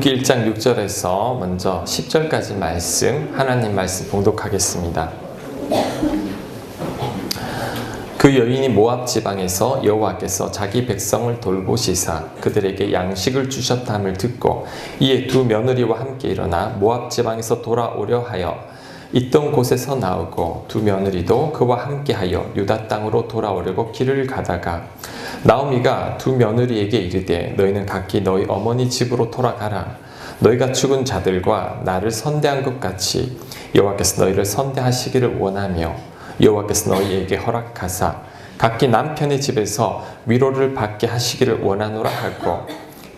룻기 1장 6절에서 먼저 10절까지 말씀, 하나님 말씀 봉독하겠습니다. 그 여인이 모압 지방에서 여호와께서 자기 백성을 돌보시사 그들에게 양식을 주셨다함을 듣고 이에 두 며느리와 함께 일어나 모압 지방에서 돌아오려 하여 있던 곳에서 나오고 두 며느리도 그와 함께하여 유다 땅으로 돌아오려고 길을 가다가 나오미가 두 며느리에게 이르되 너희는 각기 너희 어머니 집으로 돌아가라. 너희가 죽은 자들과 나를 선대한 것 같이 여호와께서 너희를 선대하시기를 원하며 여호와께서 너희에게 허락하사 각기 남편의 집에서 위로를 받게 하시기를 원하노라 하고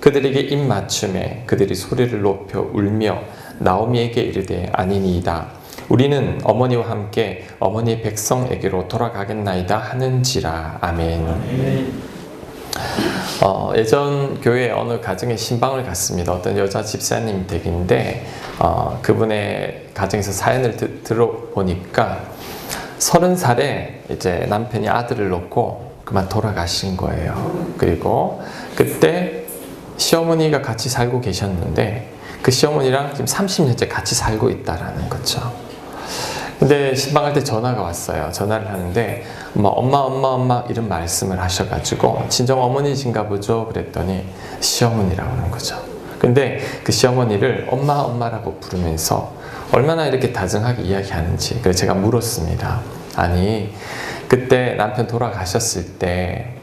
그들에게 입맞춤에 그들이 소리를 높여 울며 나오미에게 이르되 아니니이다. 우리는 어머니와 함께 어머니의 백성에게로 돌아가겠나이다 하는지라. 아멘. 예전 교회 어느 가정에 신방을 갔습니다. 어떤 여자 집사님 댁인데 그분의 가정에서 사연을 들어보니까 30살에 이제 남편이 아들을 놓고 그만 돌아가신 거예요. 그리고 그때 시어머니가 같이 살고 계셨는데 그 시어머니랑 지금 30년째 같이 살고 있다라는 거죠. 근데 신방할 때 전화가 왔어요. 전화를 하는데 엄마 이런 말씀을 하셔가지고 친정 어머니신가 보죠. 그랬더니 시어머니라고 하는 거죠. 근데 그 시어머니를 엄마라고 부르면서 얼마나 이렇게 다정하게 이야기하는지 그래서 제가 물었습니다. 아니 그때 남편 돌아가셨을 때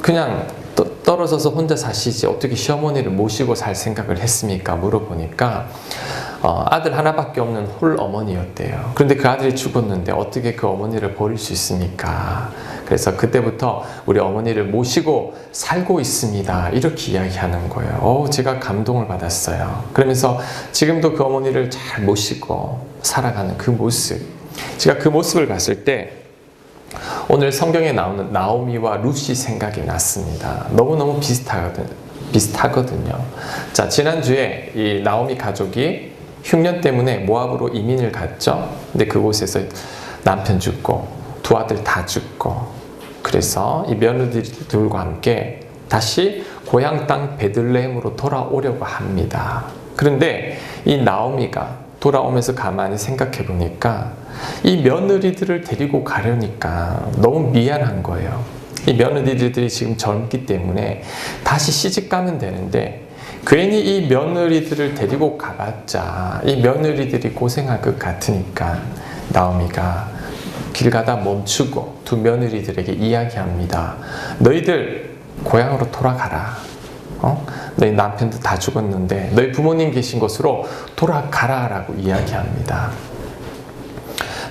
그냥 떨어져서 혼자 사시지 어떻게 시어머니를 모시고 살 생각을 했습니까? 물어보니까 아들 하나밖에 없는 홀 어머니였대요. 그런데 그 아들이 죽었는데 어떻게 그 어머니를 버릴 수 있습니까? 그래서 그때부터 우리 어머니를 모시고 살고 있습니다. 이렇게 이야기하는 거예요. 제가 감동을 받았어요. 그러면서 지금도 그 어머니를 잘 모시고 살아가는 그 모습, 제가 그 모습을 봤을 때 오늘 성경에 나오는 나오미와 룻이 생각이 났습니다. 너무너무 비슷하거든요. 자, 지난주에 이 나오미 가족이 흉년 때문에 모압으로 이민을 갔죠. 근데 그곳에서 남편 죽고 두 아들 다 죽고 그래서 이 며느리들과 함께 다시 고향 땅 베들레헴으로 돌아오려고 합니다. 그런데 이 나오미가 돌아오면서 가만히 생각해 보니까 이 며느리들을 데리고 가려니까 너무 미안한 거예요. 이 며느리들이 지금 젊기 때문에 다시 시집 가면 되는데 괜히 이 며느리들을 데리고 가봤자 이 며느리들이 고생할 것 같으니까 나오미가 길 가다 멈추고 두 며느리들에게 이야기합니다. 너희들 고향으로 돌아가라. 너희 남편도 다 죽었는데 너희 부모님 계신 곳으로 돌아가라 라고 이야기합니다.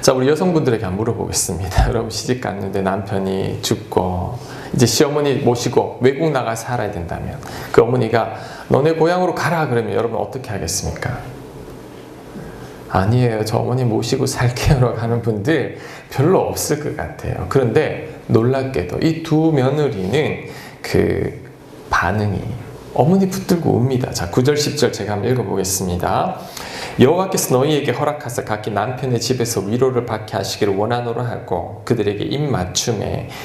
자, 우리 여성분들에게 한번 물어보겠습니다. 여러분 시집 갔는데 남편이 죽고 이제 시어머니 모시고 외국 나가 살아야 된다면 그 어머니가 너네 고향으로 가라 그러면 여러분 어떻게 하겠습니까? 아니에요. 저 어머니 모시고 살게요 라고 하는 분들 별로 없을 것 같아요. 그런데 놀랍게도 이 두 며느리는 그 반응이 어머니 붙들고 옵니다. 자, 9절 10절 제가 한번 읽어보겠습니다. 여호와께서 너희에게 허락하사 각기 남편의 집에서 위로를 받게 하시기를 원하노라 하고 그들에게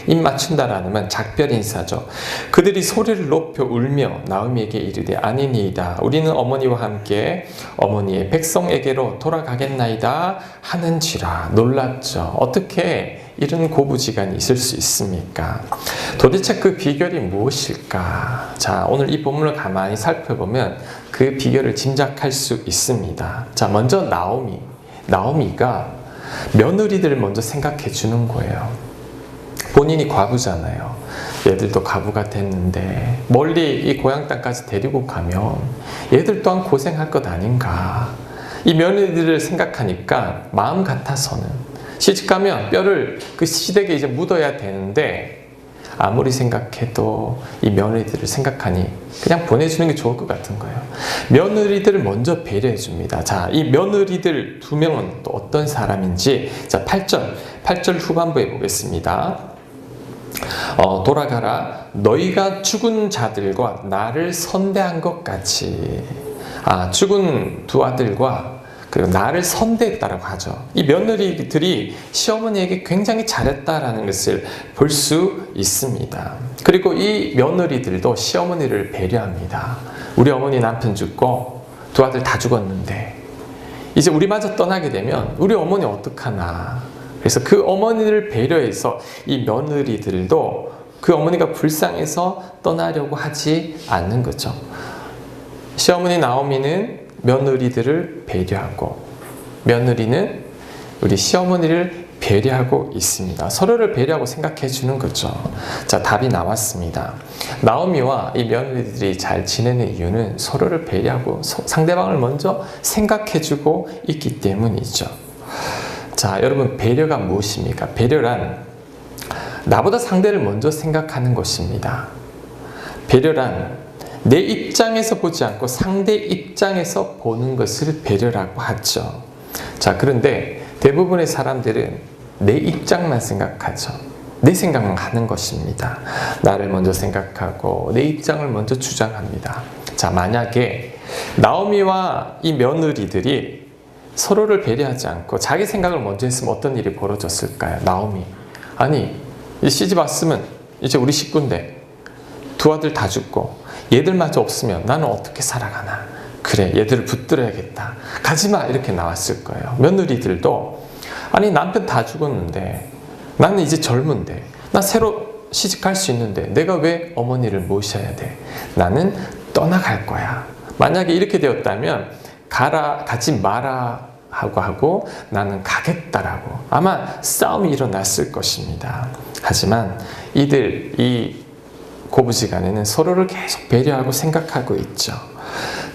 입맞춘다라는 건 작별 인사죠. 그들이 소리를 높여 울며 나오미에게 이르되 아니니이다. 우리는 어머니와 함께 어머니의 백성에게로 돌아가겠나이다 하는지라. 놀랍죠. 어떻게 이런 고부지간이 있을 수 있습니까? 도대체 그 비결이 무엇일까? 자, 오늘 이 본문을 가만히 살펴보면 그 비결을 짐작할 수 있습니다. 자, 먼저 나오미가 며느리들을 먼저 생각해 주는 거예요. 본인이 과부잖아요. 얘들도 과부가 됐는데 멀리 이 고향 땅까지 데리고 가면 얘들 또한 고생할 것 아닌가. 이 며느리들을 생각하니까 마음 같아서는 시집가면 뼈를 그 시댁에 이제 묻어야 되는데 아무리 생각해도 이 며느리들을 생각하니 그냥 보내주는 게 좋을 것 같은 거예요. 며느리들을 먼저 배려해 줍니다. 자, 이 며느리들 두 명은 또 어떤 사람인지 자 8절 후반부에 보겠습니다. 돌아가라. 너희가 죽은 자들과 나를 선대한 것 같이. 죽은 두 아들과 그리고 나를 선대했다라고 하죠. 이 며느리들이 시어머니에게 굉장히 잘했다라는 것을 볼 수 있습니다. 그리고 이 며느리들도 시어머니를 배려합니다. 우리 어머니 남편 죽고 두 아들 다 죽었는데 이제 우리마저 떠나게 되면 우리 어머니 어떡하나. 그래서 그 어머니를 배려해서 이 며느리들도 그 어머니가 불쌍해서 떠나려고 하지 않는 거죠. 시어머니 나오미는 며느리들을 배려하고 며느리는 우리 시어머니를 배려하고 있습니다. 서로를 배려하고 생각해 주는 거죠. 자, 답이 나왔습니다. 나오미와 이 며느리들이 잘 지내는 이유는 서로를 배려하고 상대방을 먼저 생각해 주고 있기 때문이죠. 자, 여러분, 배려가 무엇입니까? 배려란 나보다 상대를 먼저 생각하는 것입니다. 배려란 내 입장에서 보지 않고 상대 입장에서 보는 것을 배려라고 하죠. 자, 그런데 대부분의 사람들은 내 입장만 생각하죠. 내 생각만 하는 것입니다. 나를 먼저 생각하고 내 입장을 먼저 주장합니다. 자, 만약에 나오미와 이 며느리들이 서로를 배려하지 않고 자기 생각을 먼저 했으면 어떤 일이 벌어졌을까요? 나오미, 아니 이 시집 왔으면 이제 우리 식구인데 두 아들 다 죽고 얘들마저 없으면 나는 어떻게 살아가나. 그래, 얘들을 붙들어야겠다. 가지마, 이렇게 나왔을 거예요. 며느리들도 아니 남편 다 죽었는데 나는 이제 젊은데 나 새로 시집갈 수 있는데 내가 왜 어머니를 모셔야 돼. 나는 떠나갈 거야. 만약에 이렇게 되었다면 가지 마라 하고 나는 가겠다라고 아마 싸움이 일어났을 것입니다. 하지만 이 고부지간에는 서로를 계속 배려하고 생각하고 있죠.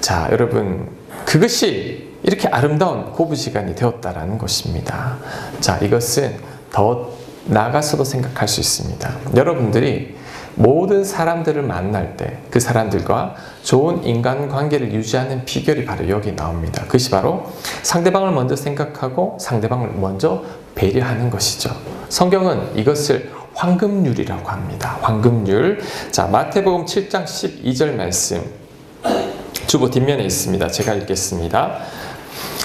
자, 여러분, 그것이 이렇게 아름다운 고부지간이 되었다라는 것입니다. 자, 이것은 더 나아가서도 생각할 수 있습니다. 여러분들이 모든 사람들을 만날 때 그 사람들과 좋은 인간관계를 유지하는 비결이 바로 여기 나옵니다. 그것이 바로 상대방을 먼저 생각하고 상대방을 먼저 배려하는 것이죠. 성경은 이것을 황금률이라고 합니다. 황금률. 자, 마태복음 7장 12절 말씀 주보 뒷면에 있습니다. 제가 읽겠습니다.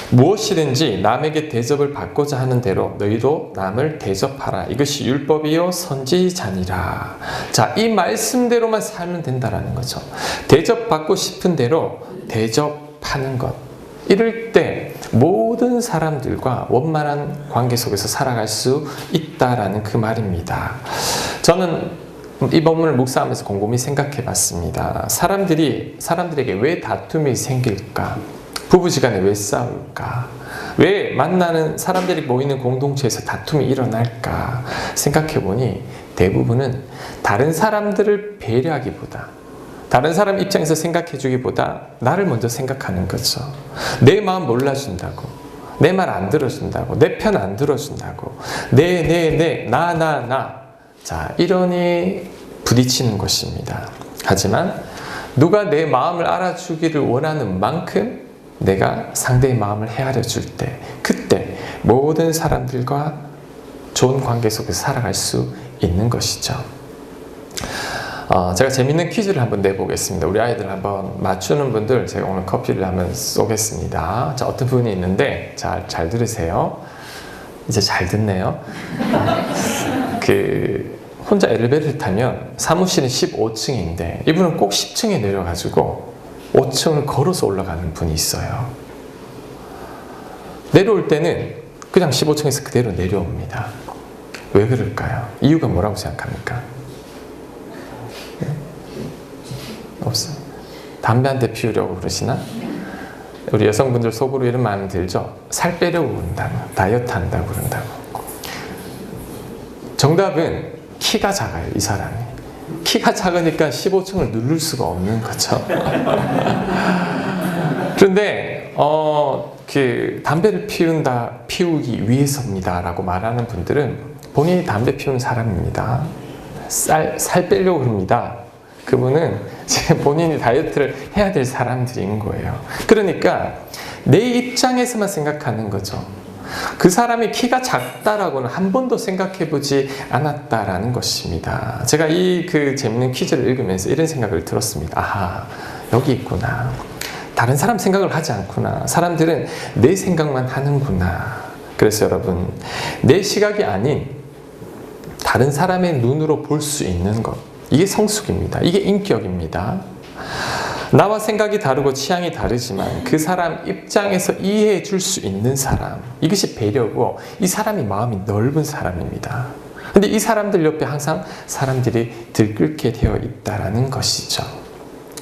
무엇이든지 남에게 대접을 받고자 하는 대로 너희도 남을 대접하라. 이것이 율법이요 선지자니라. 자, 이 말씀대로만 살면 된다라는 거죠. 대접받고 싶은 대로 대접하는 것. 이럴 때 모든 사람들과 원만한 관계 속에서 살아갈 수 있다라는 그 말입니다. 저는 이 본문을 묵상하면서 곰곰이 생각해 봤습니다. 사람들에게 왜 다툼이 생길까? 부부지간에 왜 싸울까? 왜 만나는 사람들이 모이는 공동체에서 다툼이 일어날까? 생각해 보니 대부분은 다른 사람들을 배려하기보다 다른 사람 입장에서 생각해 주기보다 나를 먼저 생각하는 거죠. 내 마음 몰라준다고, 내 말 안 들어준다고, 내 편 안 들어준다고, 나. 자, 이러니 부딪히는 것입니다. 하지만 누가 내 마음을 알아주기를 원하는 만큼 내가 상대의 마음을 헤아려 줄 때, 그때 모든 사람들과 좋은 관계 속에서 살아갈 수 있는 것이죠. 제가 재밌는 퀴즈를 한번 내보겠습니다. 우리 아이들 한번 맞추는 분들 제가 오늘 커피를 한번 쏘겠습니다. 자, 어떤 분이 있는데 잘 들으세요. 이제 잘 듣네요. 혼자 엘리베이터를 타면 사무실은 15층인데 이분은 꼭 10층에 내려가지고 5층을 걸어서 올라가는 분이 있어요. 내려올 때는 그냥 15층에서 그대로 내려옵니다. 왜 그럴까요? 이유가 뭐라고 생각합니까? 네? 없어요. 담배 한 대 피우려고 그러시나? 우리 여성분들 속으로 이런 마음이 들죠? 살 빼려고 그런다고, 다이어트 한다고 그런다고. 정답은 키가 작아요, 이 사람이. 키가 작으니까 15층을 누를 수가 없는 거죠. 그런데 담배를 피우기 위해서입니다 라고 말하는 분들은 본인이 담배 피우는 사람입니다. 살 빼려고 합니다. 그분은 지금 본인이 다이어트를 해야 될 사람들인 거예요. 그러니까 내 입장에서만 생각하는 거죠. 그 사람이 키가 작다라고는 한 번도 생각해보지 않았다라는 것입니다. 제가 이 재밌는 퀴즈를 읽으면서 이런 생각을 들었습니다. 아하, 여기 있구나. 다른 사람 생각을 하지 않구나. 사람들은 내 생각만 하는구나. 그래서 여러분, 내 시각이 아닌 다른 사람의 눈으로 볼 수 있는 것, 이게 성숙입니다. 이게 인격입니다. 나와 생각이 다르고 취향이 다르지만 그 사람 입장에서 이해해 줄 수 있는 사람, 이것이 배려고, 이 사람이 마음이 넓은 사람입니다. 근데 이 사람들 옆에 항상 사람들이 들끓게 되어 있다라는 것이죠.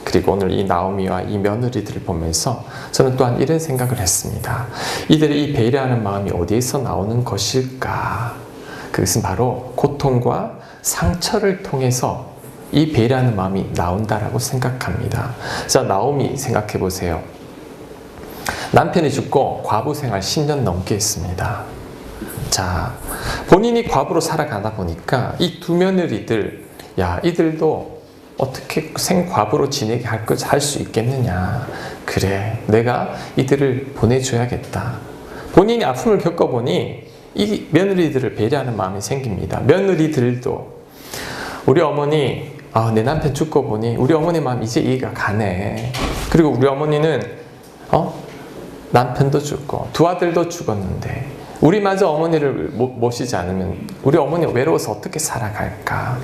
그리고 오늘 이 나오미와 이 며느리들을 보면서 저는 또한 이런 생각을 했습니다. 이들의 이 배려하는 마음이 어디에서 나오는 것일까? 그것은 바로 고통과 상처를 통해서 이 배려하는 마음이 나온다라고 생각합니다. 자, 나오미 생각해 보세요. 남편이 죽고 과부 생활 10년 넘게 했습니다. 자, 본인이 과부로 살아가다 보니까 이 두 며느리들, 야, 이들도 어떻게 생과부로 지내게 할 수 있겠느냐. 그래, 내가 이들을 보내줘야겠다. 본인이 아픔을 겪어보니 이 며느리들을 배려하는 마음이 생깁니다. 며느리들도 우리 어머니, 내 남편 죽고 보니 우리 어머니 마음 이제 이해가 가네. 그리고 우리 어머니는 남편도 죽고 두 아들도 죽었는데 우리마저 어머니를 모시지 않으면 우리 어머니 외로워서 어떻게 살아갈까.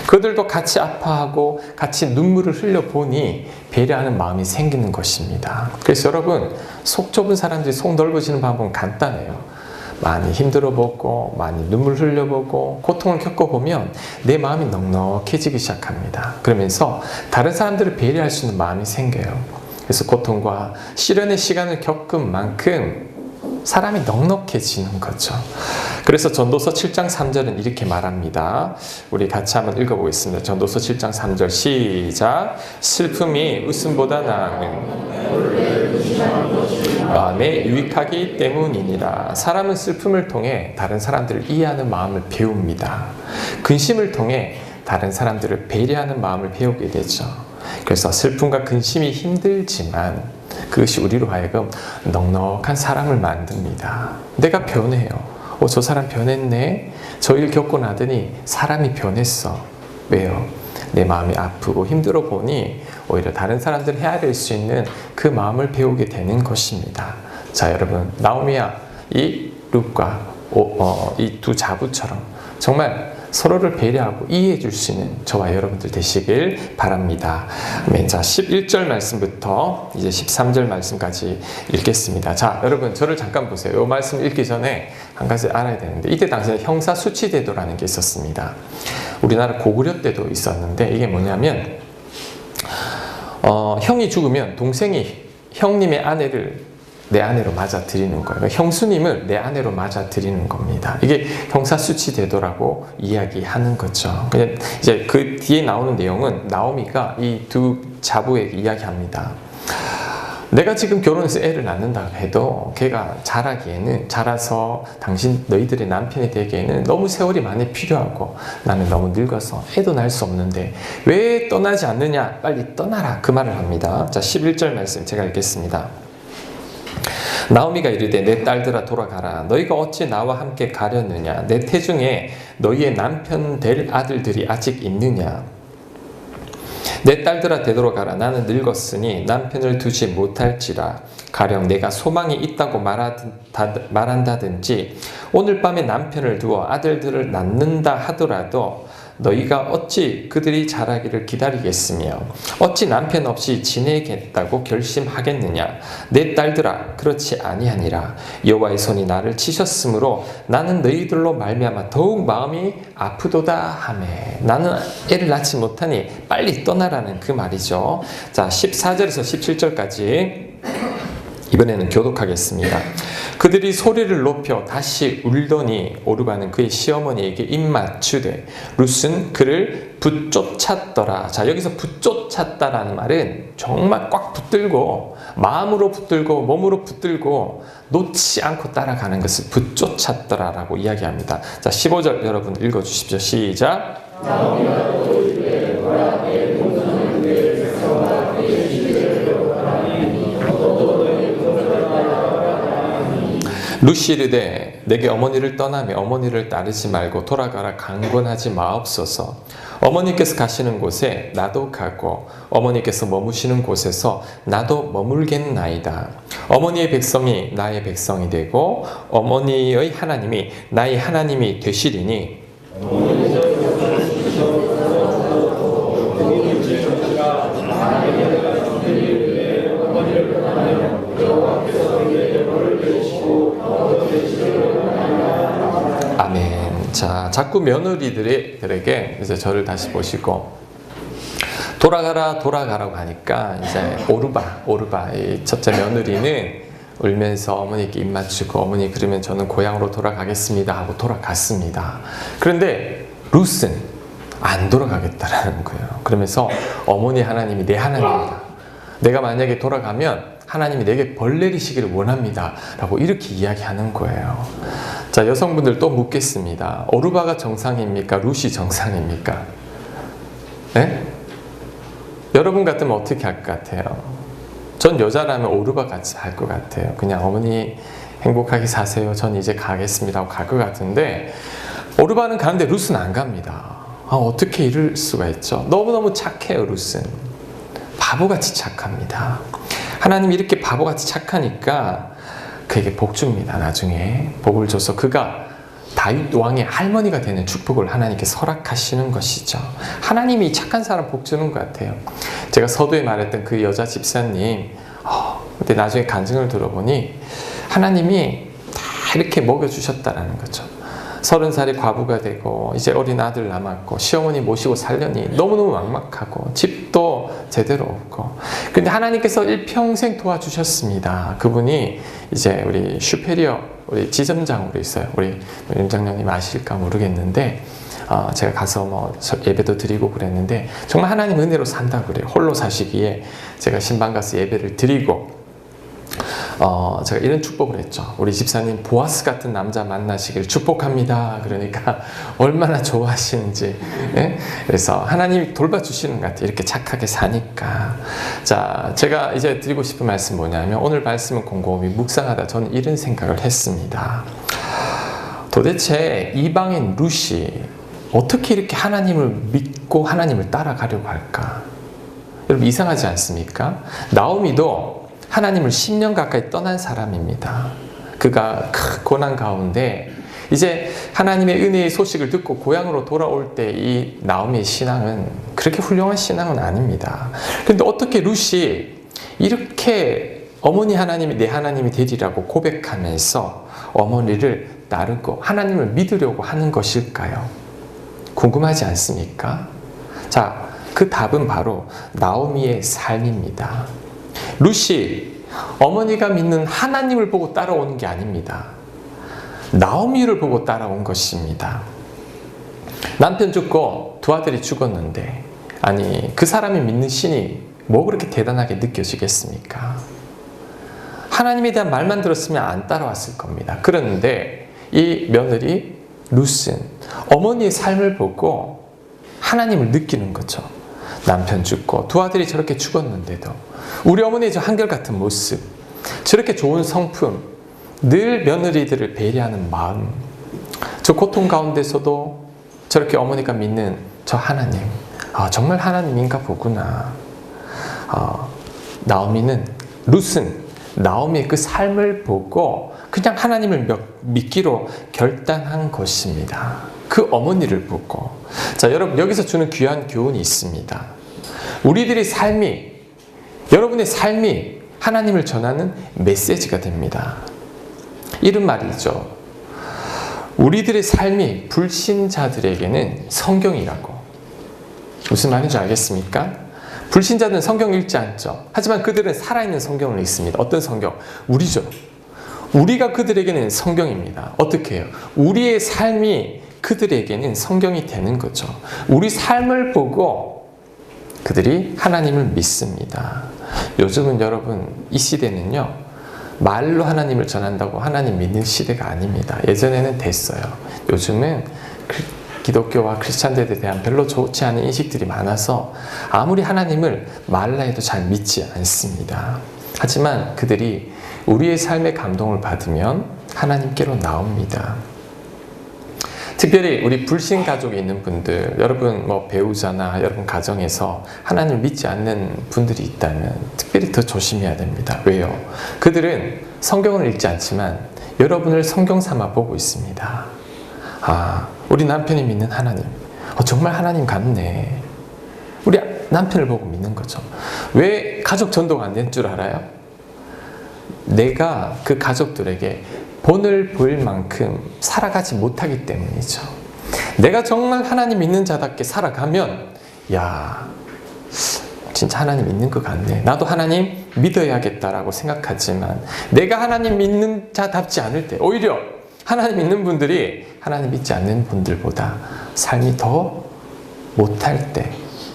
그들도 같이 아파하고 같이 눈물을 흘려보니 배려하는 마음이 생기는 것입니다. 그래서 여러분, 속 좁은 사람들이 속 넓어지는 방법은 간단해요. 많이 힘들어보고 많이 눈물 흘려보고 고통을 겪어보면 내 마음이 넉넉해지기 시작합니다. 그러면서 다른 사람들을 배려할 수 있는 마음이 생겨요. 그래서 고통과 시련의 시간을 겪은 만큼 사람이 넉넉해지는 거죠. 그래서 전도서 7장 3절은 이렇게 말합니다. 우리 같이 한번 읽어보겠습니다. 전도서 7장 3절 시작. 슬픔이 웃음보다 나은 마음에 유익하기 때문이니라. 사람은 슬픔을 통해 다른 사람들을 이해하는 마음을 배웁니다. 근심을 통해 다른 사람들을 배려하는 마음을 배우게 되죠. 그래서 슬픔과 근심이 힘들지만 그것이 우리로 하여금 넉넉한 사람을 만듭니다. 내가 변해요. 저 사람 변했네. 저 일 겪고 나더니 사람이 변했어. 왜요? 내 마음이 아프고 힘들어 보니 오히려 다른 사람들 헤아릴 수 있는 그 마음을 배우게 되는 것입니다. 자, 여러분, 나오미와 이 룻과 이 두 자부처럼 정말 서로를 배려하고 이해해 줄 수 있는 저와 여러분들 되시길 바랍니다. 아멘. 자, 11절 말씀부터 이제 13절 말씀까지 읽겠습니다. 자, 여러분, 저를 잠깐 보세요. 이 말씀 읽기 전에 한 가지 알아야 되는데, 이때 당시에 형사수치제도라는 게 있었습니다. 우리나라 고구려 때도 있었는데, 이게 뭐냐면 형이 죽으면 동생이 형님의 아내를 내 아내로 맞아들이는 거예요. 형수님을 내 아내로 맞아들이는 겁니다. 이게 형사수치제도라고 이야기하는 거죠. 그냥 이제 그 뒤에 나오는 내용은 나오미가 이 두 자부에게 이야기합니다. 내가 지금 결혼해서 애를 낳는다 해도 걔가 자라서 너희들의 남편이 되기에는 너무 세월이 많이 필요하고 나는 너무 늙어서 애도 낳을 수 없는데 왜 떠나지 않느냐? 빨리 떠나라. 그 말을 합니다. 자, 11절 말씀 제가 읽겠습니다. 나오미가 이르되 내 딸들아 돌아가라. 너희가 어찌 나와 함께 가려느냐? 내 태중에 너희의 남편 될 아들들이 아직 있느냐? 내 딸들아 되돌아가라. 나는 늙었으니 남편을 두지 못할지라. 가령 내가 소망이 있다고 말한다든지 오늘 밤에 남편을 두어 아들들을 낳는다 하더라도 너희가 어찌 그들이 자라기를 기다리겠으며 어찌 남편 없이 지내겠다고 결심하겠느냐? 내 딸들아 그렇지 아니하니라. 여호와의 손이 나를 치셨으므로 나는 너희들로 말미암아 더욱 마음이 아프도다 하매. 나는 애를 낳지 못하니 빨리 떠나라는 그 말이죠. 자, 14절에서 17절까지 이번에는 교독하겠습니다. 그들이 소리를 높여 다시 울더니 오르바는 그의 시어머니에게 입맞추되 룻은 그를 붙쫓았더라. 자, 여기서 붙쫓았다라는 말은 정말 꽉 붙들고 마음으로 붙들고 몸으로 붙들고 놓지 않고 따라가는 것을 붙쫓았더라라고 이야기합니다. 자, 15절 여러분 읽어주십시오. 시작. 룻이 이르되 내게 어머니를 떠나며 어머니를 따르지 말고 돌아가라 강권하지 마옵소서. 어머니께서 가시는 곳에 나도 가고 어머니께서 머무시는 곳에서 나도 머물겠나이다. 어머니의 백성이 나의 백성이 되고 어머니의 하나님이 나의 하나님이 되시리니 아멘. 자, 자꾸 며느리들에게 이제 저를 다시 보시고 돌아가라고 하니까 이제 오르바 이 첫째 며느리는 울면서 어머니께 입 맞추고 어머니 그러면 저는 고향으로 돌아가겠습니다 하고 돌아갔습니다. 그런데 룻은 안 돌아가겠다라는 거예요. 그러면서 어머니 하나님이 내 하나님이다. 내가 만약에 돌아가면 하나님이 내게 벌 내리시기를 원합니다 라고 이렇게 이야기하는 거예요. 자, 여성분들 또 묻겠습니다. 오르바가 정상입니까? 룻이 정상입니까? 네? 여러분 같으면 어떻게 할 것 같아요? 전 여자라면 오르바 같이 할 것 같아요. 그냥 어머니 행복하게 사세요. 전 이제 가겠습니다 하고 갈 것 같은데 오르바는 가는데 룻은 안 갑니다. 어떻게 이럴 수가 있죠? 너무너무 착해요. 룻은 바보같이 착합니다. 하나님이 이렇게 바보같이 착하니까 그에게 복 줍니다. 나중에 복을 줘서 그가 다윗 왕의 할머니가 되는 축복을 하나님께서 허락하시는 것이죠. 하나님이 착한 사람 복 주는 것 같아요. 제가 서두에 말했던 그 여자 집사님 근데 나중에 간증을 들어보니 하나님이 다 이렇게 먹여주셨다라는 거죠. 30살이 과부가 되고 이제 어린 아들 남았고 시어머니 모시고 살려니 너무너무 막막하고 집도 제대로 없고 근데 하나님께서 일평생 도와주셨습니다. 그분이 이제 우리 슈페리어 우리 지점장으로 있어요. 우리 임장님이 아실까 모르겠는데 제가 가서 뭐 예배도 드리고 그랬는데 정말 하나님 은혜로 산다 그래요. 홀로 사시기에 제가 신방 가서 예배를 드리고 제가 이런 축복을 했죠. 우리 집사님 보아스 같은 남자 만나시길 축복합니다. 그러니까 얼마나 좋아하시는지. 네? 그래서 하나님이 돌봐주시는 것 같아요. 이렇게 착하게 사니까. 자, 제가 이제 드리고 싶은 말씀 뭐냐면 오늘 말씀은 곰곰이 묵상하다 저는 이런 생각을 했습니다. 도대체 이방인 룻이 어떻게 이렇게 하나님을 믿고 하나님을 따라가려고 할까? 여러분 이상하지 않습니까? 나오미도 하나님을 10년 가까이 떠난 사람입니다. 그가 큰 고난 가운데 이제 하나님의 은혜의 소식을 듣고 고향으로 돌아올 때 이 나오미의 신앙은 그렇게 훌륭한 신앙은 아닙니다. 그런데 어떻게 룻이 이렇게 어머니 하나님이 내 하나님이 되리라고 고백하면서 어머니를 따르고 하나님을 믿으려고 하는 것일까요? 궁금하지 않습니까? 자, 그 답은 바로 나오미의 삶입니다. 룻이 어머니가 믿는 하나님을 보고 따라오는 게 아닙니다. 나오미를 보고 따라온 것입니다. 남편 죽고 두 아들이 죽었는데 아니 그 사람이 믿는 신이 뭐 그렇게 대단하게 느껴지겠습니까? 하나님에 대한 말만 들었으면 안 따라왔을 겁니다. 그런데 이 며느리 룻은 어머니의 삶을 보고 하나님을 느끼는 거죠. 남편 죽고 두 아들이 저렇게 죽었는데도 우리 어머니의 저 한결같은 모습, 저렇게 좋은 성품, 늘 며느리들을 배려하는 마음, 저 고통 가운데서도 저렇게 어머니가 믿는 저 하나님, 정말 하나님인가 보구나. 룻은 나오미의 그 삶을 보고 그냥 하나님을 믿기로 결단한 것입니다. 그 어머니를 보고. 자, 여러분 여기서 주는 귀한 교훈이 있습니다. 우리들의 삶이, 여러분의 삶이 하나님을 전하는 메시지가 됩니다. 이런 말이죠. 우리들의 삶이 불신자들에게는 성경이라고. 무슨 말인지 알겠습니까? 불신자들은 성경 읽지 않죠. 하지만 그들은 살아있는 성경을 읽습니다. 어떤 성경? 우리죠. 우리가 그들에게는 성경입니다. 어떻게 해요? 우리의 삶이 그들에게는 성경이 되는 거죠. 우리 삶을 보고 그들이 하나님을 믿습니다. 요즘은 여러분 이 시대는요 말로 하나님을 전한다고 하나님 믿는 시대가 아닙니다. 예전에는 됐어요. 요즘은 기독교와 크리스찬들에 대한 별로 좋지 않은 인식들이 많아서 아무리 하나님을 말라 해도 잘 믿지 않습니다. 하지만 그들이 우리의 삶의 감동을 받으면 하나님께로 나옵니다. 특별히 우리 불신 가족에 있는 분들, 여러분 뭐 배우자나 여러분 가정에서 하나님을 믿지 않는 분들이 있다면 특별히 더 조심해야 됩니다. 왜요? 그들은 성경을 읽지 않지만 여러분을 성경 삼아 보고 있습니다. 아, 우리 남편이 믿는 하나님, 정말 하나님 같네. 우리 남편을 보고 믿는 거죠. 왜 가족 전도가 안 된 줄 알아요? 내가 그 가족들에게 본을 보일 만큼 살아가지 못하기 때문이죠. 내가 정말 하나님 믿는 자답게 살아가면 야, 진짜 하나님 믿는 것 같네. 나도 하나님 믿어야겠다라고 생각하지만 내가 하나님 믿는 자답지 않을 때 오히려 하나님 믿는 분들이 하나님 믿지 않는 분들보다 삶이 더 못할 때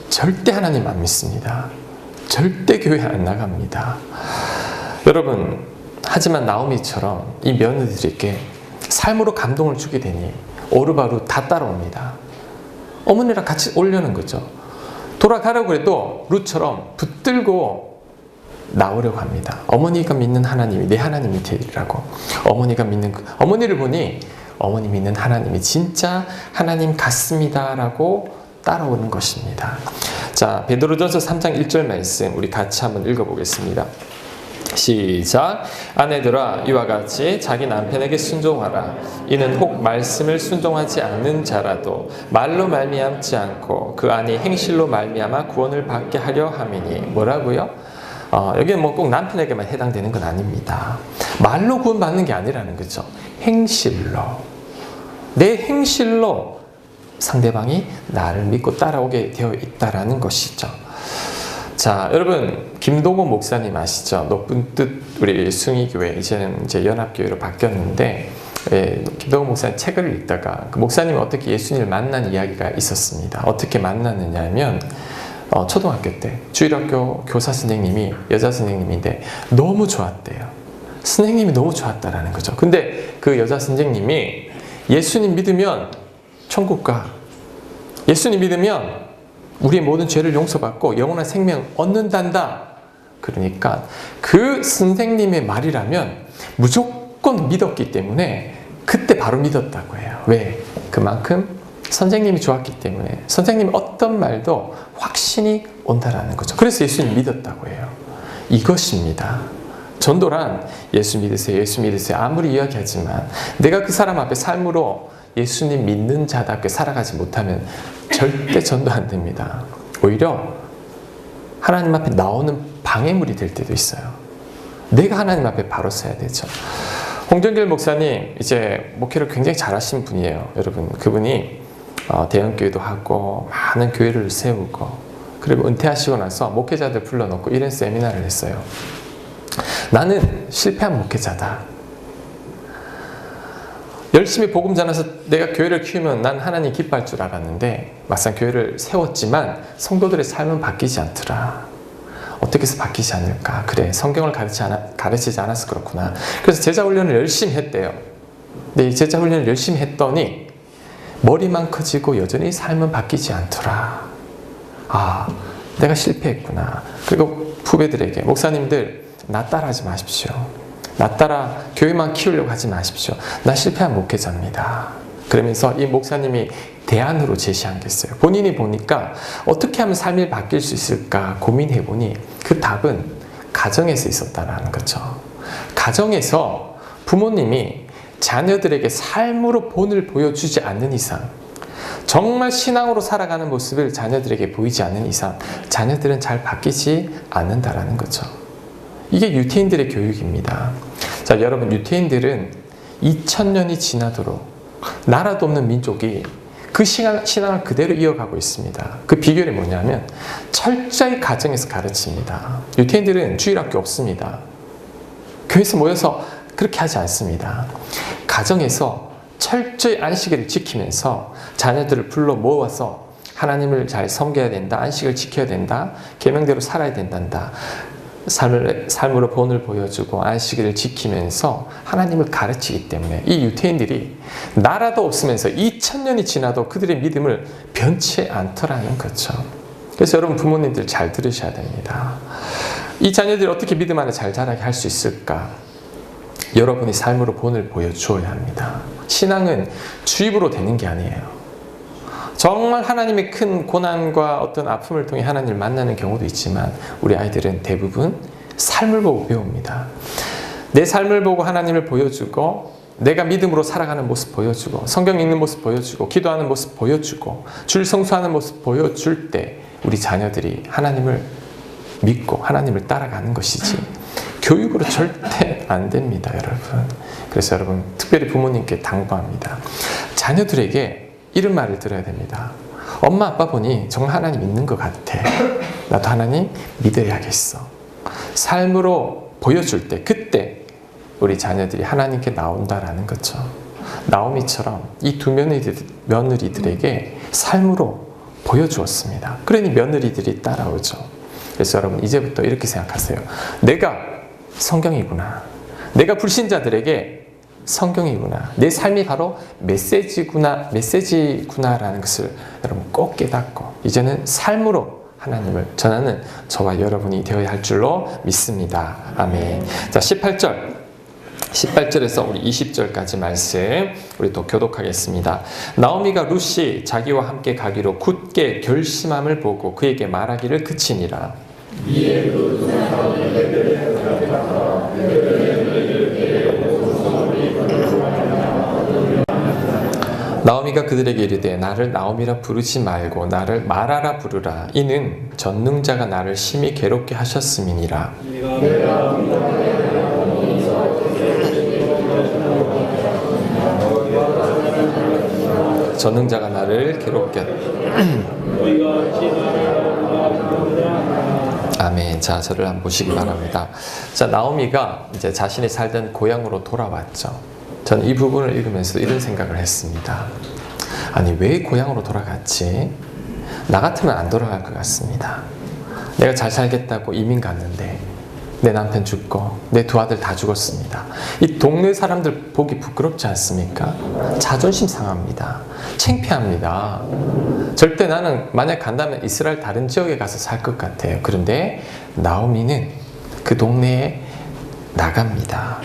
절대 하나님 안 믿습니다. 절대 교회 안 나갑니다. 여러분, 하지만 나오미처럼 이 며느리들에게 삶으로 감동을 주게 되니 오르바로 다 따라옵니다. 어머니랑 같이 오려는 거죠. 돌아가려고 해도 룻처럼 붙들고 나오려고 합니다. 어머니가 믿는 하나님이 내 하나님이 되리라고. 어머니가 믿는 어머니를 보니 어머니 믿는 하나님이 진짜 하나님 같습니다라고 따라오는 것입니다. 자, 베드로전서 3장 1절 말씀 우리 같이 한번 읽어보겠습니다. 시작. 아내들아 이와 같이 자기 남편에게 순종하라. 이는 혹 말씀을 순종하지 않는 자라도 말로 말미암지 않고 그 안이 행실로 말미암아 구원을 받게 하려 함이니. 뭐라고요? 여기는 뭐 꼭 남편에게만 해당되는 건 아닙니다. 말로 구원받는 게 아니라는 거죠. 행실로. 내 행실로 상대방이 나를 믿고 따라오게 되어 있다라는 것이죠. 자, 여러분 김동호 목사님 아시죠? 높은 뜻 우리 숭의교회 이제는 이제 연합교회로 바뀌었는데 김동호 목사님 책을 읽다가 그 목사님이 어떻게 예수님을 만난 이야기가 있었습니다. 어떻게 만났느냐 하면 초등학교 때 주일학교 교사 선생님이 여자 선생님인데 너무 좋았대요. 선생님이 너무 좋았다라는 거죠. 근데 그 여자 선생님이 예수님 믿으면 천국 가. 예수님 믿으면 우리의 모든 죄를 용서받고 영원한 생명 얻는단다. 그러니까 그 선생님의 말이라면 무조건 믿었기 때문에 그때 바로 믿었다고 해요. 왜? 그만큼 선생님이 좋았기 때문에 선생님이 어떤 말도 확신이 온다라는 거죠. 그래서 예수님 믿었다고 해요. 이것입니다. 전도란 예수 믿으세요, 예수 믿으세요 아무리 이야기하지만 내가 그 사람 앞에 삶으로 예수님 믿는 자답게 살아가지 못하면 절대 전도 안 됩니다. 오히려 하나님 앞에 나오는 방해물이 될 때도 있어요. 내가 하나님 앞에 바로 서야 되죠. 홍정길 목사님 이제 목회를 굉장히 잘하신 분이에요. 여러분 그분이 대형교회도 하고 많은 교회를 세우고 그리고 은퇴하시고 나서 목회자들 불러놓고 이런 세미나를 했어요. 나는 실패한 목회자다. 열심히 복음 전해서 내가 교회를 키우면 난 하나님 기뻐할 줄 알았는데 막상 교회를 세웠지만 성도들의 삶은 바뀌지 않더라. 어떻게 해서 바뀌지 않을까? 그래, 성경을 가르치지 않아서 그렇구나. 그래서 제자 훈련을 열심히 했대요. 근데 이 제자 훈련을 열심히 했더니 머리만 커지고 여전히 삶은 바뀌지 않더라. 아, 내가 실패했구나. 그리고 후배들에게 목사님들 나 따라하지 마십시오. 나 따라 교회만 키우려고 하지 마십시오. 나 실패한 목회자입니다. 그러면서 이 목사님이 대안으로 제시한 게 있어요. 본인이 보니까 어떻게 하면 삶이 바뀔 수 있을까 고민해 보니 그 답은 가정에서 있었다는 거죠. 가정에서 부모님이 자녀들에게 삶으로 본을 보여주지 않는 이상, 정말 신앙으로 살아가는 모습을 자녀들에게 보이지 않는 이상 자녀들은 잘 바뀌지 않는다라는 거죠. 이게 유태인들의 교육입니다. 자, 여러분 유태인들은 2000년이 지나도록 나라도 없는 민족이 그 신앙을 그대로 이어가고 있습니다. 그 비결이 뭐냐면 철저히 가정에서 가르칩니다. 유태인들은 주일학교 없습니다. 교회에서 모여서 그렇게 하지 않습니다. 가정에서 철저히 안식일을 지키면서 자녀들을 불러 모아서 하나님을 잘 섬겨야 된다. 안식을 지켜야 된다. 계명대로 살아야 된단다. 삶으로 본을 보여주고 안식일을 지키면서 하나님을 가르치기 때문에 이 유태인들이 나라도 없으면서 2000년이 지나도 그들의 믿음을 변치 않더라는 거죠. 그래서 여러분 부모님들 잘 들으셔야 됩니다. 이 자녀들이 어떻게 믿음 안에 잘 자라게 할 수 있을까? 여러분이 삶으로 본을 보여주어야 합니다. 신앙은 주입으로 되는 게 아니에요. 정말 하나님의 큰 고난과 어떤 아픔을 통해 하나님을 만나는 경우도 있지만 우리 아이들은 대부분 삶을 보고 배웁니다. 내 삶을 보고 하나님을 보여주고 내가 믿음으로 살아가는 모습 보여주고 성경 읽는 모습 보여주고 기도하는 모습 보여주고 줄 성수하는 모습 보여줄 때 우리 자녀들이 하나님을 믿고 하나님을 따라가는 것이지 교육으로 절대 안 됩니다, 여러분. 그래서 여러분 특별히 부모님께 당부합니다. 자녀들에게 이런 말을 들어야 됩니다. 엄마 아빠 보니 정말 하나님 있는 것 같아. 나도 하나님 믿어야겠어. 삶으로 보여줄 때 그때 우리 자녀들이 하나님께 나온다라는 거죠. 나오미처럼 이 두 며느리들에게 삶으로 보여주었습니다. 그러니 며느리들이 따라오죠. 그래서 여러분 이제부터 이렇게 생각하세요. 내가 성경이구나. 내가 불신자들에게 성경이구나. 내 삶이 바로 메시지구나라는 것을 여러분 꼭 깨닫고 이제는 삶으로 하나님을 전하는 저와 여러분이 되어야 할 줄로 믿습니다. 아멘. 자, 18절에서 우리 20절까지 말씀 우리 또 교독하겠습니다. 나오미가 룻이 자기와 함께 가기로 굳게 결심함을 보고 그에게 말하기를 그치니라. 나오미가 그들에게 이르되 나를 나오미라 부르지 말고 나를 마라라 부르라. 이는 전능자가 나를 심히 괴롭게 하셨음이니라. 전능자가 나를 괴롭게 아멘. 자, 저를 한번 보시기 바랍니다. 자, 나오미가 이제 자신이 살던 고향으로 돌아왔죠. 저는 이 부분을 읽으면서 이런 생각을 했습니다. 아니, 왜 고향으로 돌아갔지? 나 같으면 안 돌아갈 것 같습니다. 내가 잘 살겠다고 이민 갔는데 내 남편 죽고 내 두 아들 다 죽었습니다. 이 동네 사람들 보기 부끄럽지 않습니까? 자존심 상합니다. 창피합니다. 절대 나는 만약 간다면 이스라엘 다른 지역에 가서 살 것 같아요. 그런데 나오미는 그 동네에 나갑니다.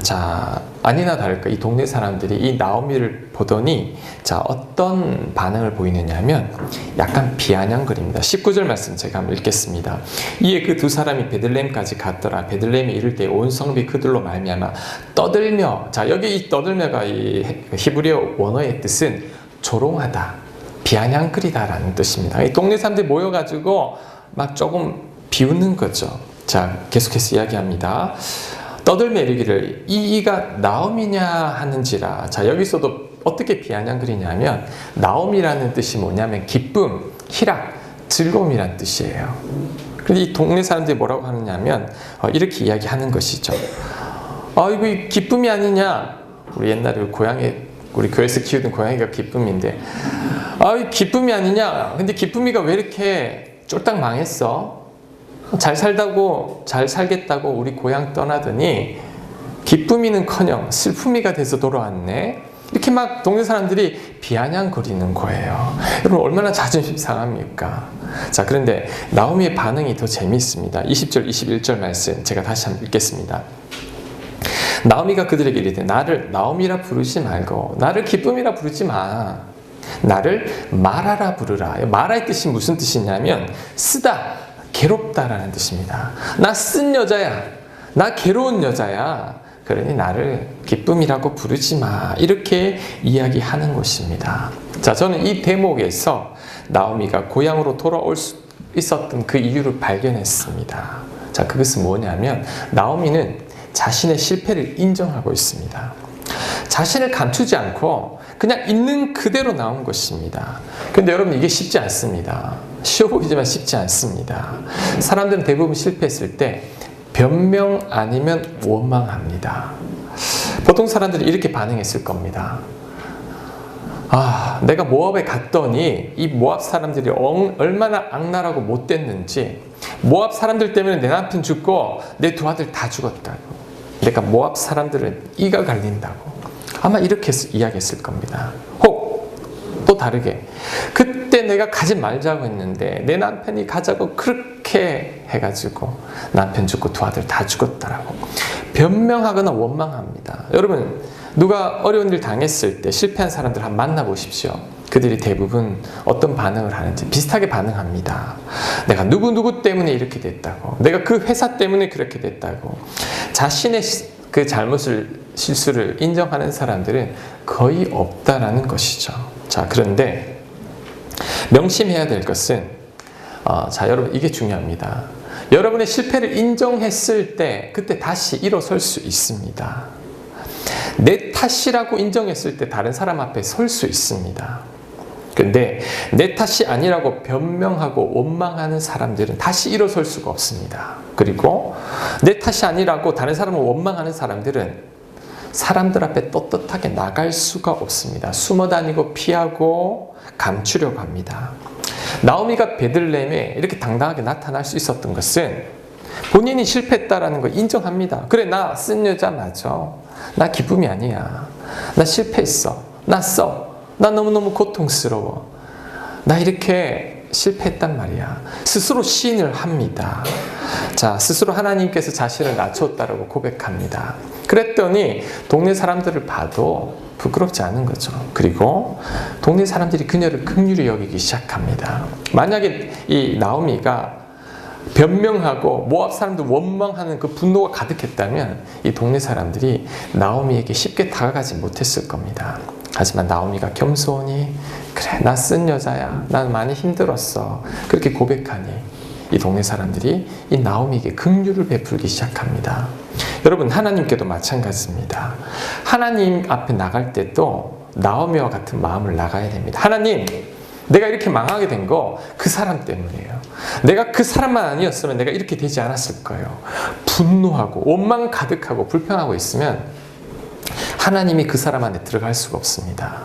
자, 아니나 다를까 이 동네 사람들이 이 나오미를 보더니 자, 어떤 반응을 보이느냐 하면 약간 비아냥거립니다. 19절 말씀 제가 한번 읽겠습니다. 이에 그 두 사람이 베들레헴까지 갔더라. 베들레헴에 이를 때 온 성읍이 그들로 말미암아 떠들며, 자, 여기 이 떠들며가 이 히브리어 원어의 뜻은 조롱하다, 비아냥거리다라는 뜻입니다. 이 동네 사람들이 모여가지고 막 조금 비웃는 거죠. 자, 계속해서 이야기합니다. 떠들며 이르기를 이가 나오미냐 하는지라. 자, 여기서도 어떻게 비아냥거리냐면 나오미라는 뜻이 뭐냐면 기쁨, 희락, 즐거움이라는 뜻이에요. 그런데 이 동네 사람들이 뭐라고 하느냐면 이렇게 이야기하는 것이죠. 이거 기쁨이 아니냐. 우리 옛날에 우리 교회에서 키우던 고양이가 기쁨인데 기쁨이 아니냐. 근데 기쁨이가 왜 이렇게 쫄딱 망했어? 잘 살겠다고 우리 고향 떠나더니 기쁨이는커녕 슬픔이가 돼서 돌아왔네. 이렇게 막 동네 사람들이 비아냥거리는 거예요. 여러분 얼마나 자존심 상합니까? 자, 그런데 나오미의 반응이 더 재미있습니다. 20절, 21절 말씀 제가 다시 한번 읽겠습니다. 나오미가 그들에게 이르되 나를 나오미라 부르지 말고 나를 기쁨이라 부르지 마. 나를 마라라 부르라. 마라의 뜻이 무슨 뜻이냐면 쓰다, 괴롭다라는 뜻입니다. 나 쓴 여자야. 나 괴로운 여자야. 그러니 나를 기쁨이라고 부르지 마. 이렇게 이야기하는 것입니다. 자, 저는 이 대목에서 나오미가 고향으로 돌아올 수 있었던 그 이유를 발견했습니다. 자, 그것은 뭐냐면 나오미는 자신의 실패를 인정하고 있습니다. 자신을 감추지 않고 그냥 있는 그대로 나온 것입니다. 그런데 여러분 이게 쉽지 않습니다. 쉬워 보이지만 쉽지 않습니다. 사람들은 대부분 실패했을 때 변명 아니면 원망합니다. 보통 사람들이 이렇게 반응했을 겁니다. 내가 모압에 갔더니 이 모압 사람들이 얼마나 악랄하고 못됐는지, 모압 사람들 때문에 내 남편 죽고 내 두 아들 다 죽었다고, 내가 모압 사람들은 이가 갈린다고 아마 이렇게 이야기했을 겁니다. 혹 또 다르게 그때 내가 가지 말자고 했는데 내 남편이 가자고 그렇게 해가지고 남편 죽고 두 아들 다 죽었다라고 변명하거나 원망합니다. 여러분 누가 어려운 일 당했을 때 실패한 사람들 한번 만나보십시오. 그들이 대부분 어떤 반응을 하는지 비슷하게 반응합니다. 내가 누구 때문에 이렇게 됐다고, 내가 그 회사 때문에 그렇게 됐다고. 자신의 그 잘못을, 실수를 인정하는 사람들은 거의 없다라는 것이죠. 자, 그런데 명심해야 될 것은 자, 여러분 이게 중요합니다. 여러분의 실패를 인정했을 때 그때 다시 일어설 수 있습니다. 내 탓이라고 인정했을 때 다른 사람 앞에 설 수 있습니다. 근데 내 탓이 아니라고 변명하고 원망하는 사람들은 다시 일어설 수가 없습니다. 그리고 내 탓이 아니라고 다른 사람을 원망하는 사람들은 사람들 앞에 떳떳하게 나갈 수가 없습니다. 숨어 다니고 피하고 감추려고 합니다. 나오미가 베들레헴에 이렇게 당당하게 나타날 수 있었던 것은 본인이 실패했다라는 걸 인정합니다. 그래, 나 쓴 여자 맞아. 나 기쁨이 아니야. 나 실패했어. 나 너무너무 고통스러워. 나 이렇게 실패했단 말이야. 스스로 시인을 합니다. 자, 스스로 하나님께서 자신을 낮췄다라고 고백합니다. 그랬더니 동네 사람들을 봐도 부끄럽지 않은 거죠. 그리고 동네 사람들이 그녀를 긍휼히 여기기 시작합니다. 만약에 이 나오미가 변명하고 모압 사람들 원망하는 그 분노가 가득했다면 이 동네 사람들이 나오미에게 쉽게 다가가지 못했을 겁니다. 하지만 나오미가 겸손히 그래, 나 쓴 여자야. 난 많이 힘들었어. 그렇게 고백하니 이 동네 사람들이 이 나오미에게 긍휼을 베풀기 시작합니다. 여러분, 하나님께도 마찬가지입니다. 하나님 앞에 나갈 때도 나오미와 같은 마음을 나가야 됩니다. 하나님, 내가 이렇게 망하게 된 거 그 사람 때문이에요. 내가 그 사람만 아니었으면 내가 이렇게 되지 않았을 거예요. 분노하고 원망 가득하고 불평하고 있으면 하나님이 그 사람 안에 들어갈 수가 없습니다.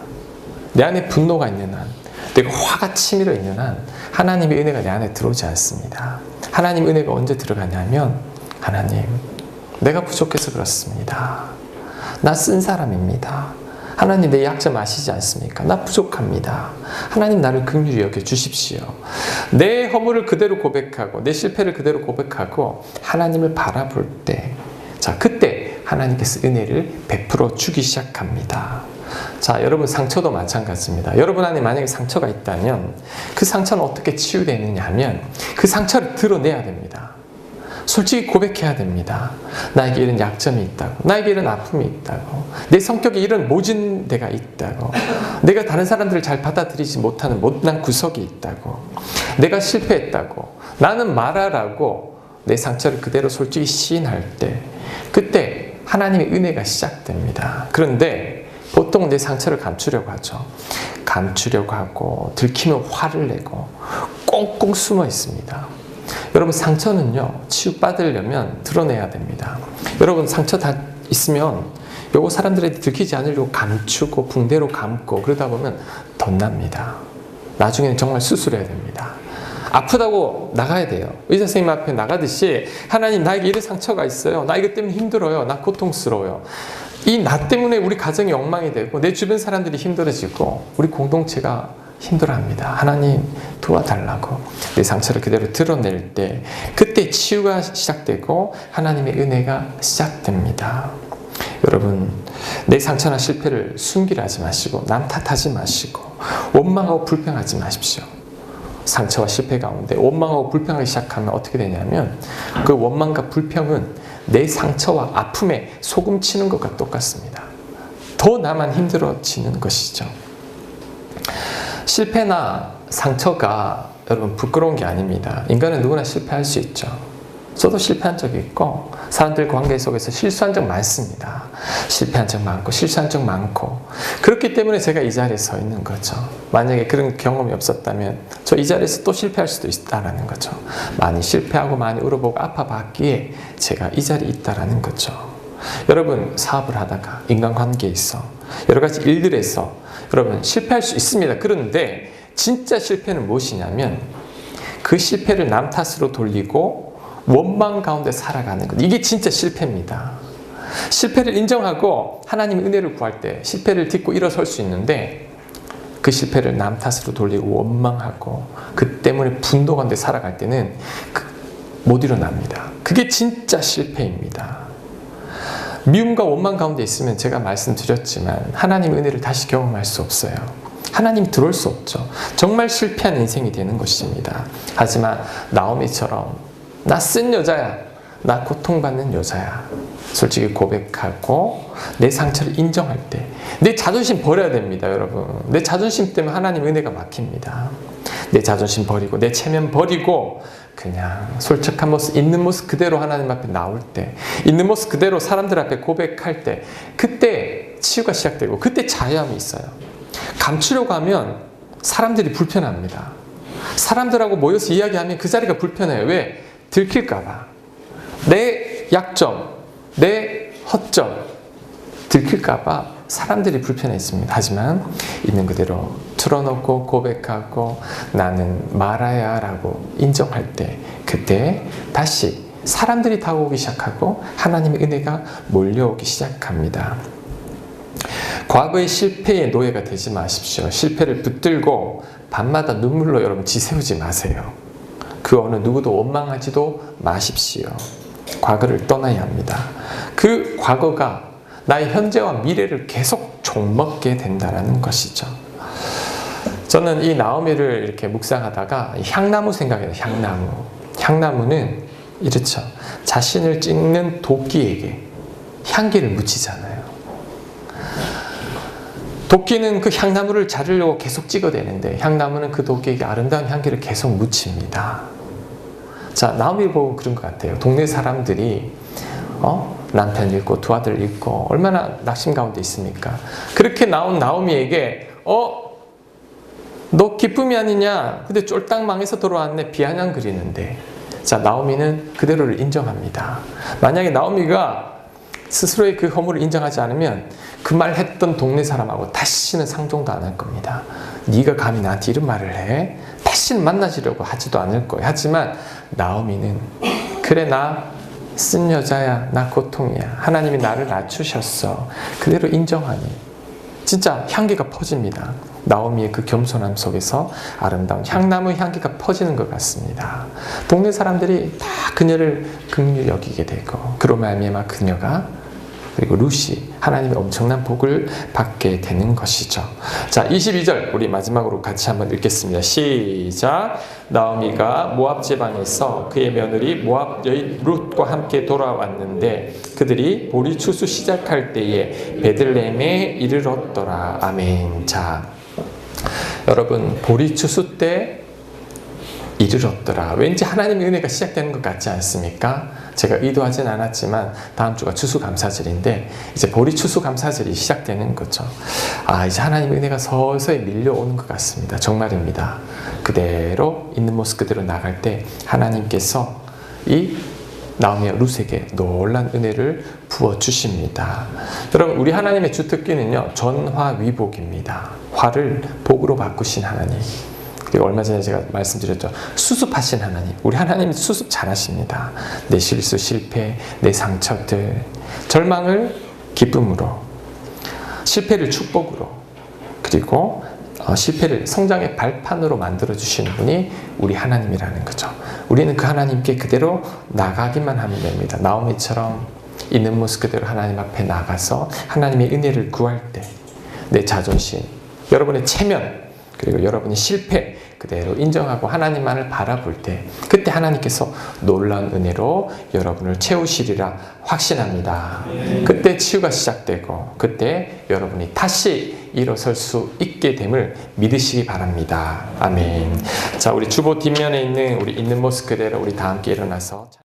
내 안에 분노가 있는 한, 내가 화가 치밀어 있는 한 하나님의 은혜가 내 안에 들어오지 않습니다. 하나님의 은혜가 언제 들어가냐면 하나님, 내가 부족해서 그렇습니다. 나 쓴 사람입니다. 하나님, 내 약점 아시지 않습니까? 나 부족합니다. 하나님, 나를 긍휼히 여겨주십시오. 내 허물을 그대로 고백하고 내 실패를 그대로 고백하고 하나님을 바라볼 때, 자, 그때 하나님께서 은혜를 베풀어 주기 시작합니다. 자, 여러분, 상처도 마찬가지입니다. 여러분 안에 만약에 상처가 있다면 그 상처는 어떻게 치유되느냐 하면 그 상처를 드러내야 됩니다. 솔직히 고백해야 됩니다. 나에게 이런 약점이 있다고, 나에게 이런 아픔이 있다고, 내 성격에 이런 모진 데가 있다고, 내가 다른 사람들을 잘 받아들이지 못하는 못난 구석이 있다고, 내가 실패했다고, 나는 말하라고 내 상처를 그대로 솔직히 시인할 때, 그때 하나님의 은혜가 시작됩니다. 그런데 보통 내 상처를 감추려고 하죠. 감추려고 하고 들키면 화를 내고 꽁꽁 숨어 있습니다. 여러분, 상처는요, 치유받으려면 드러내야 됩니다. 여러분, 상처 다 있으면 요거 사람들에게 들키지 않으려고 감추고 붕대로 감고 그러다 보면 덧납니다. 나중에는 정말 수술해야 됩니다. 아프다고 나가야 돼요. 의사 선생님 앞에 나가듯이 하나님, 나에게 이런 상처가 있어요. 나 이것 때문에 힘들어요. 나 고통스러워요. 이 나 때문에 우리 가정이 엉망이 되고 내 주변 사람들이 힘들어지고 우리 공동체가 힘들어합니다. 하나님, 도와달라고 내 상처를 그대로 드러낼 때 그때 치유가 시작되고 하나님의 은혜가 시작됩니다. 여러분, 내 상처나 실패를 숨기려 하지 마시고 남 탓하지 마시고 원망하고 불평하지 마십시오. 상처와 실패 가운데 원망하고 불평하기 시작하면 어떻게 되냐면 그 원망과 불평은 내 상처와 아픔에 소금 치는 것과 똑같습니다. 더 나만 힘들어지는 것이죠. 실패나 상처가 여러분 부끄러운 게 아닙니다. 인간은 누구나 실패할 수 있죠. 저도 실패한 적이 있고 사람들 관계 속에서 실수한 적 많습니다. 실패한 적 많고 실수한 적 많고 그렇기 때문에 제가 이 자리에 서 있는 거죠. 만약에 그런 경험이 없었다면 저 이 자리에서 또 실패할 수도 있다라는 거죠. 많이 실패하고 많이 울어보고 아파봤기에 제가 이 자리에 있다라는 거죠. 여러분, 사업을 하다가 인간관계에 있어 여러 가지 일들에서 여러분 실패할 수 있습니다. 그런데 진짜 실패는 무엇이냐면 그 실패를 남 탓으로 돌리고 원망 가운데 살아가는 것. 이게 진짜 실패입니다. 실패를 인정하고 하나님의 은혜를 구할 때 실패를 딛고 일어설 수 있는데 그 실패를 남 탓으로 돌리고 원망하고 그 때문에 분노 가운데 살아갈 때는 못 일어납니다. 그게 진짜 실패입니다. 미움과 원망 가운데 있으면 제가 말씀드렸지만 하나님의 은혜를 다시 경험할 수 없어요. 하나님 들어올 수 없죠. 정말 실패한 인생이 되는 것입니다. 하지만 나오미처럼 나 쓴 여자야, 나 고통받는 여자야, 솔직히 고백하고 내 상처를 인정할 때 내 자존심 버려야 됩니다. 여러분, 내 자존심 때문에 하나님 은혜가 막힙니다. 내 자존심 버리고 내 체면 버리고 그냥 솔직한 모습, 있는 모습 그대로 하나님 앞에 나올 때, 있는 모습 그대로 사람들 앞에 고백할 때, 그때 치유가 시작되고 그때 자유함이 있어요. 감추려고 하면 사람들이 불편합니다. 사람들하고 모여서 이야기하면 그 자리가 불편해요. 왜? 들킬까봐. 내 약점, 내 허점 들킬까봐 사람들이 불편했습니다. 하지만 있는 그대로 틀어놓고 고백하고 나는 말아야 라고 인정할 때, 그때 다시 사람들이 다가오기 시작하고 하나님의 은혜가 몰려오기 시작합니다. 과거의 실패의 노예가 되지 마십시오. 실패를 붙들고 밤마다 눈물로 여러분 지새우지 마세요. 그 어느 누구도 원망하지도 마십시오. 과거를 떠나야 합니다. 그 과거가 나의 현재와 미래를 계속 종먹게 된다는 것이죠. 저는 이 나오미를 이렇게 묵상하다가 향나무 생각해요. 향나무. 향나무는 이렇죠. 자신을 찍는 도끼에게 향기를 묻히잖아요. 도끼는 그 향나무를 자르려고 계속 찍어대는데 향나무는 그 도끼에게 아름다운 향기를 계속 묻힙니다. 자, 나오미 보고 그런 것 같아요. 동네 사람들이 남편 잃고 두 아들 잃고 얼마나 낙심 가운데 있습니까? 그렇게 나온 나오미에게 너 기쁨이 아니냐? 근데 쫄딱 망해서 돌아왔네. 비아냥 그리는데, 자, 나오미는 그대로를 인정합니다. 만약에 나오미가 스스로의 그 허물을 인정하지 않으면 그 말 했던 동네 사람하고 다시는 상종도 안 할 겁니다. 네가 감히 나한테 이런 말을 해? 다시는 만나시려고 하지도 않을 거예요. 하지만 나오미는 그래, 나 쓴 여자야, 나 고통이야, 하나님이 나를 낮추셨어, 그대로 인정하니 진짜 향기가 퍼집니다. 나오미의 그 겸손함 속에서 아름다운 향나무 향기가 퍼지는 것 같습니다. 동네 사람들이 다 그녀를 긍휼히 여기게 되고 그로 말미암아 그녀가, 그리고 루시, 하나님의 엄청난 복을 받게 되는 것이죠. 자, 22절 우리 마지막으로 같이 한번 읽겠습니다. 시작. 나오미가 모압 지방에서 그의 며느리 모압 여인 룻과 함께 돌아왔는데 그들이 보리 추수 시작할 때에 베들레헴에 이르렀더라. 아멘. 자, 여러분, 보리 추수 때 이르렀더라. 왠지 하나님의 은혜가 시작되는 것 같지 않습니까? 제가 의도하진 않았지만 다음 주가 추수감사절인데 이제 보리 추수감사절이 시작되는 거죠. 이제 하나님의 은혜가 서서히 밀려오는 것 같습니다. 정말입니다. 그대로 있는 모습 그대로 나갈 때 하나님께서 이 나오미와 룻에게 놀란 은혜를 부어주십니다. 여러분, 우리 하나님의 주특기는요, 전화위복입니다. 화를 복으로 바꾸신 하나님. 그리고 얼마 전에 제가 말씀드렸죠. 수습하신 하나님. 우리 하나님 수습 잘하십니다. 내 실수, 실패, 내 상처들, 절망을 기쁨으로, 실패를 축복으로, 그리고 실패를 성장의 발판으로 만들어주시는 분이 우리 하나님이라는 거죠. 우리는 그 하나님께 그대로 나가기만 하면 됩니다. 나오미처럼 있는 모습 그대로 하나님 앞에 나가서 하나님의 은혜를 구할 때 내 자존심, 여러분의 체면, 그리고 여러분의 실패 그대로 인정하고 하나님만을 바라볼 때 그때 하나님께서 놀라운 은혜로 여러분을 채우시리라 확신합니다. 그때 치유가 시작되고 그때 여러분이 다시 일어설 수 있게 됨을 믿으시기 바랍니다. 아멘. 자, 우리 주보 뒷면에 있는 우리 있는 모습 그대로 우리 다 함께 일어나서